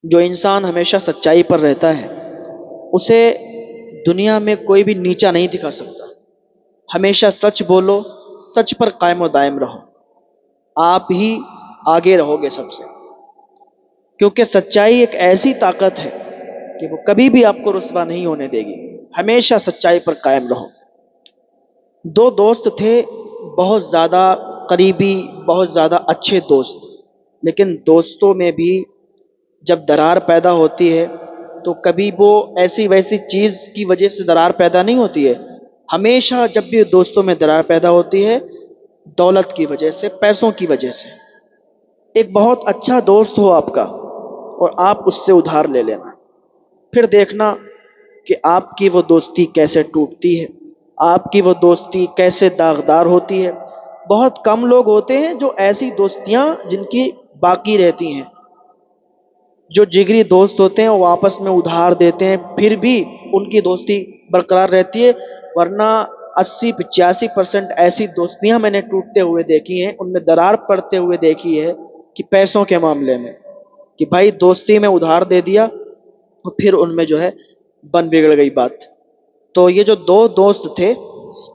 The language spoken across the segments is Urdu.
جو انسان ہمیشہ سچائی پر رہتا ہے اسے دنیا میں کوئی بھی نیچا نہیں دکھا سکتا۔ ہمیشہ سچ بولو، سچ پر قائم و دائم رہو، آپ ہی آگے رہو گے سب سے، کیونکہ سچائی ایک ایسی طاقت ہے کہ وہ کبھی بھی آپ کو رسوا نہیں ہونے دے گی۔ ہمیشہ سچائی پر قائم رہو۔ دو دوست تھے، بہت زیادہ قریبی، بہت زیادہ اچھے دوست، لیکن دوستوں میں بھی جب درار پیدا ہوتی ہے تو کبھی وہ ایسی ویسی چیز کی وجہ سے درار پیدا نہیں ہوتی ہے۔ ہمیشہ جب بھی دوستوں میں درار پیدا ہوتی ہے، دولت کی وجہ سے، پیسوں کی وجہ سے۔ ایک بہت اچھا دوست ہو آپ کا اور آپ اس سے ادھار لے لینا، پھر دیکھنا کہ آپ کی وہ دوستی کیسے ٹوٹتی ہے، آپ کی وہ دوستی کیسے داغدار ہوتی ہے۔ بہت کم لوگ ہوتے ہیں جو ایسی دوستیاں جن کی باقی رہتی ہیں۔ جو جگری دوست ہوتے ہیں وہ آپس میں ادھار دیتے ہیں، پھر بھی ان کی دوستی برقرار رہتی ہے، ورنہ 80-85% ایسی دوستیاں میں نے ٹوٹتے ہوئے دیکھی ہیں، ان میں درار پڑتے ہوئے دیکھی ہے کہ پیسوں کے معاملے میں، کہ بھائی دوستی میں ادھار دے دیا تو پھر ان میں جو ہے بن بگڑ گئی بات۔ تو یہ جو دو دوست تھے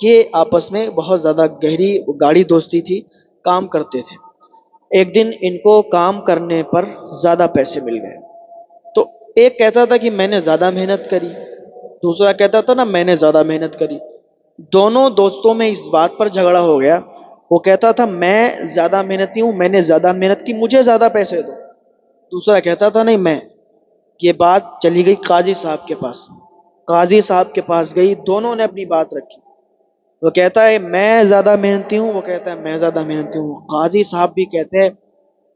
یہ آپس میں بہت زیادہ گہری گاڑی دوستی تھی، کام کرتے تھے۔ ایک دن ان کو کام کرنے پر زیادہ پیسے مل گئے، تو ایک کہتا تھا کہ میں نے زیادہ محنت کری، دوسرا کہتا تھا نا میں نے زیادہ محنت کری۔ دونوں دوستوں میں اس بات پر جھگڑا ہو گیا۔ وہ کہتا تھا میں زیادہ محنتی ہوں، میں نے زیادہ محنت کی، مجھے زیادہ پیسے دو۔ دوسرا کہتا تھا نہیں میں۔ یہ بات چلی گئی قاضی صاحب کے پاس، قاضی صاحب کے پاس گئی، دونوں نے اپنی بات رکھی۔ وہ کہتا ہے میں زیادہ محنتی ہوں، وہ کہتا ہے میں زیادہ محنتی ہوں۔ قاضی صاحب بھی کہتے ہیں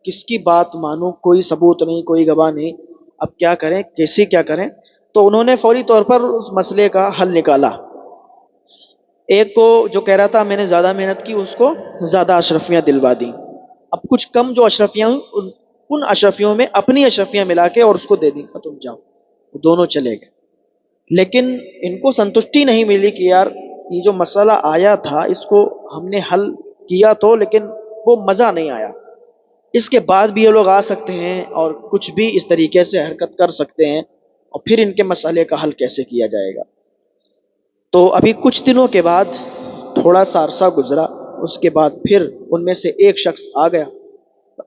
کس کی بات مانوں، کوئی ثبوت نہیں، کوئی گواہ نہیں، اب کیا کریں، کیسے کیا کریں؟ تو انہوں نے فوری طور پر اس مسئلے کا حل نکالا۔ ایک کو جو کہہ رہا تھا میں نے زیادہ محنت کی، اس کو زیادہ اشرفیاں دلوا دی۔ اب کچھ کم جو اشرفیاں ہوئی ان اشرفیوں میں اپنی اشرفیاں ملا کے اور اس کو دے دی، تم جاؤ۔ دونوں چلے گئے، لیکن ان کو سنتشٹی نہیں ملی کہ یار یہ جو مسئلہ آیا تھا اس کو ہم نے حل کیا تو، لیکن وہ مزہ نہیں آیا، اس کے بعد بھی یہ لوگ آ سکتے ہیں اور کچھ بھی اس طریقے سے حرکت کر سکتے ہیں، اور پھر ان کے مسئلے کا حل کیسے کیا جائے گا؟ تو ابھی کچھ دنوں کے بعد، تھوڑا سا عرصہ گزرا، اس کے بعد پھر ان میں سے ایک شخص آ گیا۔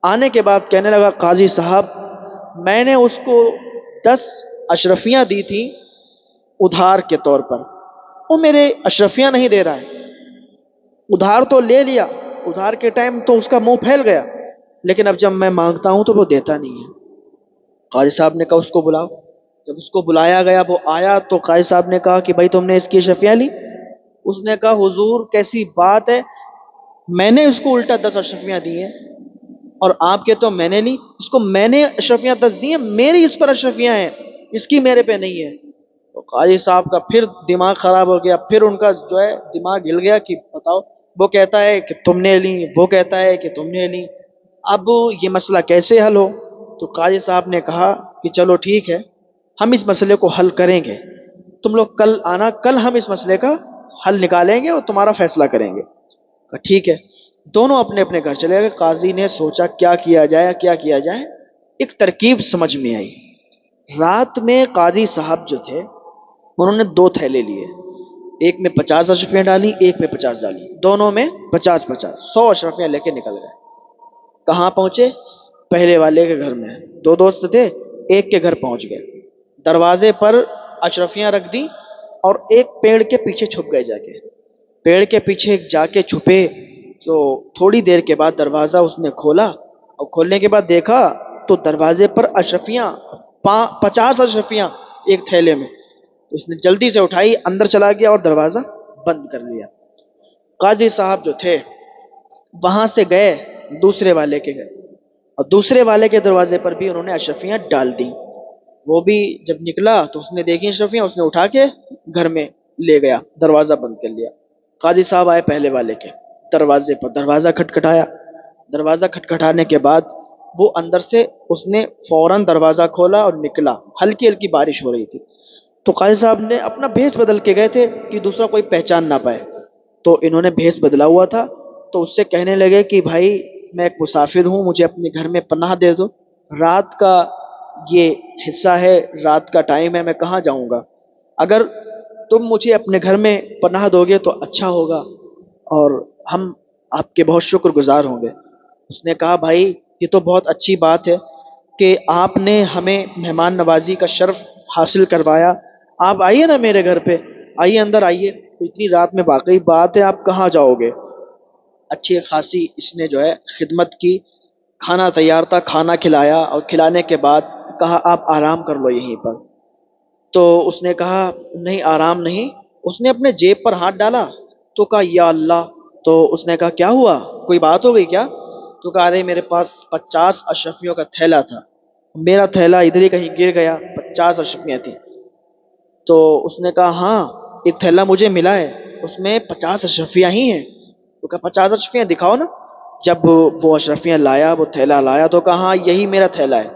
آنے کے بعد کہنے لگا قاضی صاحب میں نے اس کو 10 اشرفیاں دی تھی ادھار کے طور پر، وہ میرے اشرفیاں نہیں دے رہا ہے۔ ادھار تو لے لیا، ادھار کے ٹائم تو اس کا منہ پھیل گیا، لیکن اب جب میں مانگتا ہوں تو وہ دیتا نہیں ہے۔ قاضی صاحب نے کہا اس کو بلاؤ۔ جب اس کو بلایا گیا، وہ آیا تو قاضی صاحب نے کہا کہ بھائی تم نے اس کی اشرفیاں لی؟ اس نے کہا حضور کیسی بات ہے، میں نے اس کو الٹا 10 اشرفیاں دی ہیں، اور آپ کے تو میں نے لی، اس کو میں نے اشرفیاں 10 دی ہیں، میری اس پر اشرفیاں ہیں، اس کی میرے پہ نہیں ہے۔ تو قاضی صاحب کا پھر دماغ خراب ہو گیا، پھر ان کا جو ہے دماغ ہل گیا کہ بتاؤ، وہ کہتا ہے کہ تم نے لی، وہ کہتا ہے کہ تم نے لی، اب یہ مسئلہ کیسے حل ہو؟ تو قاضی صاحب نے کہا کہ چلو ٹھیک ہے، ہم اس مسئلے کو حل کریں گے، تم لوگ کل آنا، کل ہم اس مسئلے کا حل نکالیں گے اور تمہارا فیصلہ کریں گے۔ کہا ٹھیک ہے۔ دونوں اپنے اپنے گھر چلے گئے۔ قاضی نے سوچا کیا کیا جائے، کیا کیا جائے، ایک ترکیب سمجھ میں آئی۔ رات میں قاضی صاحب جو تھے انہوں نے 2 تھیلے لیے، ایک میں 50 اشرفیاں ڈالی، ایک میں 50 ڈالی، دونوں میں 50-50، 100 اشرفیاں لے کے نکل گئے۔ کہاں پہنچے؟ پہلے والے کے گھر میں۔ 2 دوست تھے، ایک کے گھر پہنچ گئے، دروازے پر اشرفیاں رکھ دی اور ایک پیڑ کے پیچھے چھپ گئے جا کے۔ پیڑ کے پیچھے جا کے چھپے تو تھوڑی دیر کے بعد دروازہ اس نے کھولا، اور کھولنے کے بعد دیکھا تو دروازے پر اشرفیاں 50 اشرفیاں ایک تھیلے میں۔ اس نے جلدی سے اٹھائی، اندر چلا گیا اور دروازہ بند کر لیا۔ قاضی صاحب جو تھے وہاں سے گئے دوسرے والے کے گھر، اور دوسرے والے کے دروازے پر بھی انہوں نے اشرفیاں ڈال دی۔ وہ بھی جب نکلا تو اس نے دیکھی اشرفیاں، اس نے اٹھا کے گھر میں لے گیا، دروازہ بند کر لیا۔ قاضی صاحب آئے پہلے والے کے دروازے پر، دروازہ کھٹکھٹایا، دروازہ کھٹکھٹانے کے بعد وہ اندر سے اس نے فوراً دروازہ کھولا اور نکلا۔ ہلکی ہلکی بارش ہو رہی تھی، تو قاضی صاحب نے اپنا بھیس بدل کے گئے تھے کہ دوسرا کوئی پہچان نہ پائے، تو انہوں نے بھیس بدلا ہوا تھا، تو اس سے کہنے لگے کہ بھائی میں ایک مسافر ہوں، مجھے اپنے گھر میں پناہ دے دو، رات کا یہ حصہ ہے، رات کا ٹائم ہے، میں کہاں جاؤں گا؟ اگر تم مجھے اپنے گھر میں پناہ دو گے تو اچھا ہوگا، اور ہم آپ کے بہت شکر گزار ہوں گے۔ اس نے کہا بھائی یہ تو بہت اچھی بات ہے کہ آپ نے ہمیں مہمان نوازی کا شرف حاصل کروایا، آپ آئیے نا میرے گھر پہ، آئیے اندر آئیے۔ تو اتنی رات میں واقعی بات ہے، آپ کہاں جاؤ گے؟ اچھی خاصی اس نے جو ہے خدمت کی، کھانا تیار تھا، کھانا کھلایا، اور کھلانے کے بعد کہا آپ آرام کر لو یہیں پر۔ تو اس نے کہا نہیں آرام نہیں۔ اس نے اپنے جیب پر ہاتھ ڈالا تو کہا یا اللہ۔ تو اس نے کہا کیا ہوا، کوئی بات ہو گئی کیا؟ تو کہا ارے میرے پاس 50 اشرفیوں کا تھیلا تھا، میرا تھیلا ادھر ہی کہیں گر گیا، 50 اشرفیاں تھیں۔ تو اس نے کہا ہاں ایک تھیلا مجھے ملا ہے، اس میں 50 اشرفیاں ہی ہیں۔ تو کہا 50 اشرفیاں دکھاؤ نا۔ جب وہ اشرفیاں لایا، وہ تھیلا لایا، تو کہا ہاں یہی میرا تھیلا ہے۔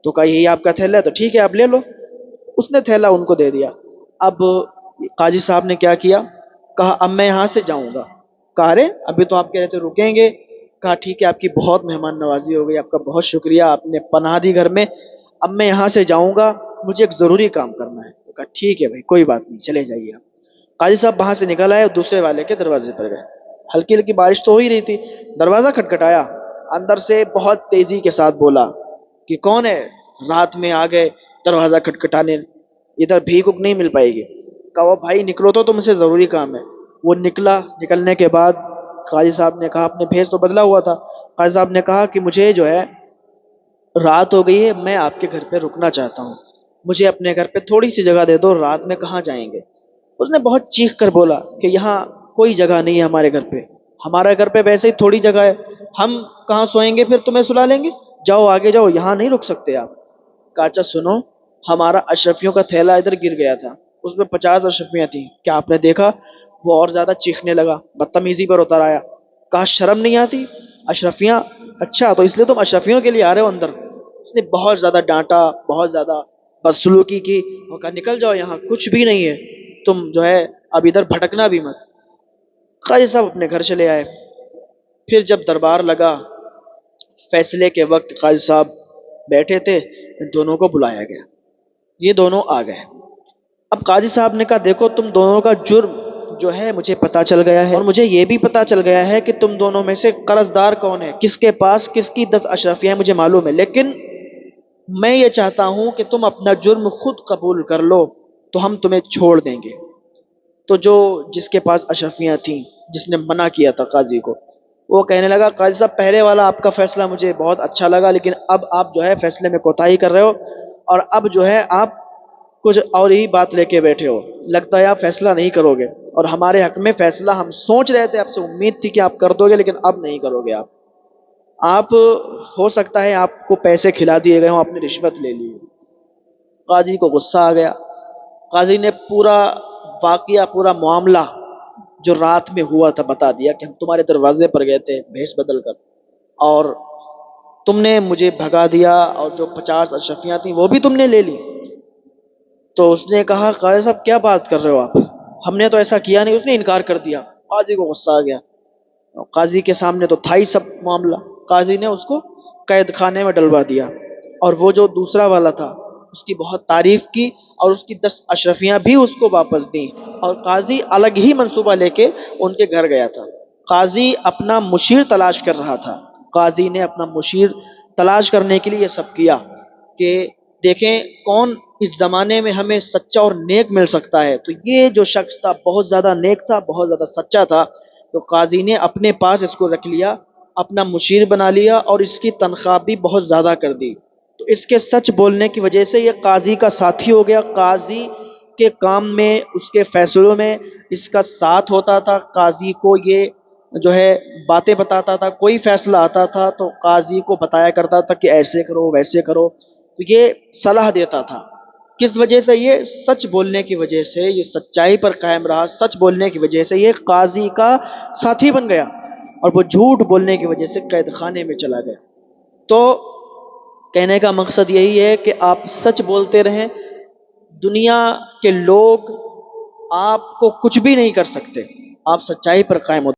تو کہا یہی آپ کا تھیلا ہے تو ٹھیک ہے آپ لے لو۔ اس نے تھیلا ان کو دے دیا۔ اب قاضی صاحب نے کیا کیا، کہا اب میں یہاں سے جاؤں گا۔ کہا ارے ابھی تو آپ کہہ رہے تھے رکیں گے۔ کہا ٹھیک ہے آپ کی بہت مہمان نوازی ہو گئی، آپ کا بہت شکریہ، آپ نے پناہ دی گھر میں، اب میں یہاں سے جاؤں گا، مجھے ایک ضروری کام کرنا ہے۔ تو کہا ٹھیک ہے بھائی کوئی بات نہیں چلے جائیے آپ۔ قاضی صاحب وہاں سے نکل آئے اور دوسرے والے کے دروازے پر گئے۔ ہلکی ہلکی بارش تو ہو ہی رہی تھی، دروازہ کھٹکھٹایا، اندر سے بہت تیزی کے ساتھ بولا کہ کون ہے، رات میں آ گئے دروازہ کھٹکھٹانے، ادھر بھیک وک نہیں مل پائے گی۔ کہا وہ بھائی نکلو تو تم سے ضروری کام ہے۔ وہ نکلا، نکلنے کے بعد قاضی صاحب نے کہا، اپنے بھیس تو بدلا ہوا تھا، قاضی صاحب نے کہا کہ مجھے جو ہے رات ہو گئی ہے، میں آپ کے گھر پہ رکنا چاہتا ہوں، مجھے اپنے گھر پہ تھوڑی سی جگہ دے دو، رات میں کہاں جائیں گے؟ اس نے بہت چیخ کر بولا کہ یہاں کوئی جگہ نہیں ہے ہمارے گھر پہ، ہمارے گھر پہ ویسے ہی تھوڑی جگہ ہے، ہم کہاں سوئیں گے پھر تمہیں سلا لیں گے، جاؤ آگے جاؤ، یہاں نہیں رک سکتے آپ۔ کہا اچھا سنو، ہمارا اشرفیوں کا تھیلا ادھر گر گیا تھا، اس میں 50 اشرفیاں تھیں، کیا آپ نے دیکھا؟ وہ اور زیادہ چیخنے لگا، بدتمیزی پر اتر آیا۔ کہا شرم نہیں آتی، اشرفیاں، اچھا تو اس لیے تم اشرفیوں کے لیے آ رہے ہو اندر؟ اس نے بہت زیادہ ڈانٹا، بہت زیادہ بدسلوکی کی، اور کہا نکل جاؤ یہاں کچھ بھی نہیں ہے، تم جو ہے اب ادھر بھٹکنا بھی مت۔ قاضی صاحب اپنے گھر چلے آئے۔ پھر جب دربار لگا، فیصلے کے وقت قاضی صاحب بیٹھے تھے، ان دونوں کو بلایا گیا، یہ دونوں آ گئے۔ اب قاضی صاحب نے کہا دیکھو تم دونوں کا جرم جو ہے مجھے پتا چل گیا ہے، اور مجھے یہ بھی پتا چل گیا ہے کہ تم دونوں میں سے قرض دار کون ہے، کس کے پاس کس کی 10 اشرفیاں مجھے معلوم ہے، لیکن میں یہ چاہتا ہوں کہ تم اپنا جرم خود قبول کر لو تو ہم تمہیں چھوڑ دیں گے۔ تو جس کے پاس اشرفیاں تھیں، جس نے منع کیا تھا قاضی کو، وہ کہنے لگا قاضی صاحب پہلے والا آپ کا فیصلہ مجھے بہت اچھا لگا، لیکن اب آپ جو ہے فیصلے میں کوتاہی کر رہے ہو، اور اب جو ہے آپ کچھ اور ہی بات لے کے بیٹھے ہو، لگتا ہے آپ فیصلہ نہیں کرو گے، اور ہمارے حق میں فیصلہ ہم سوچ رہے تھے، آپ سے امید تھی کہ آپ کر دو گے، لیکن اب نہیں کرو گے آپ ہو سکتا ہے آپ کو پیسے کھلا دیے گئے ہوں، آپ نے رشوت لے لی۔ قاضی کو غصہ آ گیا۔ قاضی نے پورا واقعہ، پورا معاملہ جو رات میں ہوا تھا بتا دیا کہ ہم تمہارے دروازے پر گئے تھے بھیس بدل کر، اور تم نے مجھے بھگا دیا، اور جو 50 اشرفیاں تھیں وہ بھی تم نے لے لی۔ تو اس نے کہا قاضی صاحب کیا بات کر رہے ہو آپ، ہم نے تو ایسا کیا نہیں، اس نے انکار کر دیا۔ قاضی کو غصہ آ گیا، قاضی کے سامنے تو تھا ہی سب معاملہ، قاضی نے اس کو قید خانے میں ڈلوا دیا، اور وہ جو دوسرا والا تھا اس کی بہت تعریف کی، اور اس کی 10 اشرفیاں بھی اس کو واپس دیں، اور قاضی الگ ہی منصوبہ لے کے ان کے گھر گیا تھا۔ قاضی اپنا مشیر تلاش کر رہا تھا، قاضی نے اپنا مشیر تلاش کرنے کے لیے یہ سب کیا کہ دیکھیں کون اس زمانے میں ہمیں سچا اور نیک مل سکتا ہے۔ تو یہ جو شخص تھا بہت زیادہ نیک تھا، بہت زیادہ سچا تھا، تو قاضی نے اپنے پاس اس کو رکھ لیا، اپنا مشیر بنا لیا، اور اس کی تنخواہ بھی بہت زیادہ کر دی۔ تو اس کے سچ بولنے کی وجہ سے یہ قاضی کا ساتھی ہو گیا، قاضی کے کام میں، اس کے فیصلوں میں اس کا ساتھ ہوتا تھا، قاضی کو یہ جو ہے باتیں بتاتا تھا، کوئی فیصلہ آتا تھا تو قاضی کو بتایا کرتا تھا کہ ایسے کرو ویسے کرو، تو یہ صلاح دیتا تھا۔ کس وجہ سے؟ یہ سچ بولنے کی وجہ سے، یہ سچائی پر قائم رہا، سچ بولنے کی وجہ سے یہ قاضی کا ساتھی بن گیا، اور وہ جھوٹ بولنے کی وجہ سے قید خانے میں چلا گیا۔ تو کہنے کا مقصد یہی ہے کہ آپ سچ بولتے رہیں، دنیا کے لوگ آپ کو کچھ بھی نہیں کر سکتے، آپ سچائی پر قائم ہوتے